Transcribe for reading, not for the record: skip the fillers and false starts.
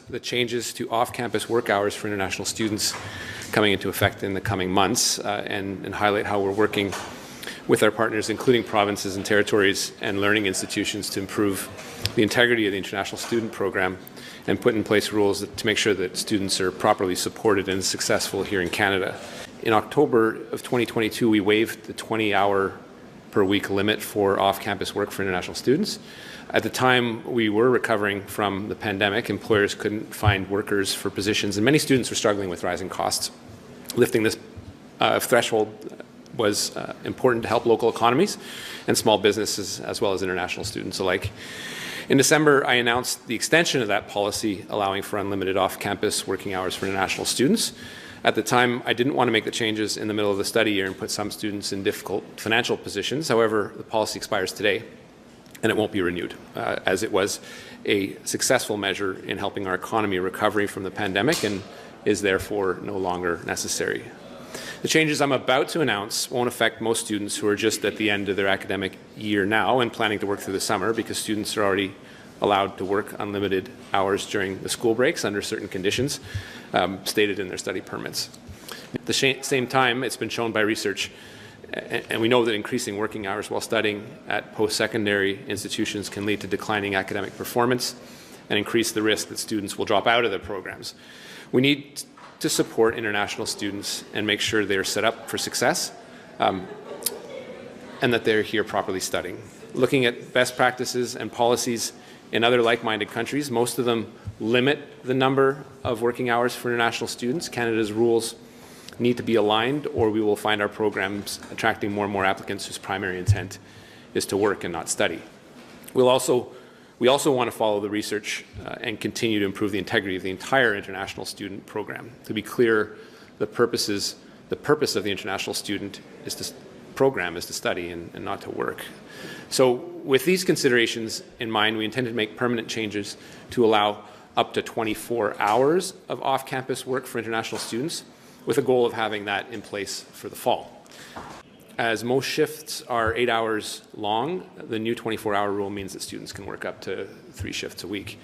the changes to off-campus work hours for international students coming into effect in the coming months and highlight how we're working with our partners, including provinces and territories and learning institutions, to improve the integrity of the international student program and put in place rules to make sure that students are properly supported and successful here in Canada. In October of 2022, we waived the 20-hour per week limit for off-campus work for international students. At the time we were recovering from the pandemic, employers couldn't find workers for positions, and many students were struggling with rising costs. Lifting this threshold was important to help local economies and small businesses, as well as international students alike. In December, I announced the extension of that policy, allowing for unlimited off-campus working hours for international students. At the time, I didn't want to make the changes in the middle of the study year and put some students in difficult financial positions. However, the policy expires today, and it won't be renewed, as it was a successful measure in helping our economy recover from the pandemic and is therefore no longer necessary. The changes I'm about to announce won't affect most students who are just at the end of their academic year now and planning to work through the summer, because students are already allowed to work unlimited hours during the school breaks under certain conditions stated in their study permits. At the same time, it's been shown by research, and we know that increasing working hours while studying at post-secondary institutions can lead to declining academic performance and increase the risk that students will drop out of their programs. We need to support international students and make sure they're set up for success and that they're here properly studying. Looking at best practices and policies in other like-minded countries, most of them limit the number of working hours for international students. Canada's rules need to be aligned, or we will find our programs attracting more and more applicants whose primary intent is to work and not study. We also want to follow the research and continue to improve the integrity of the entire international student program. To be clear, the purpose of the international student program is to study and not to work. So with these considerations in mind, we intend to make permanent changes to allow up to 24 hours of off-campus work for international students, with a goal of having that in place for the fall. As most shifts are 8 hours long, the new 24-hour rule means that students can work up to 3 shifts a week.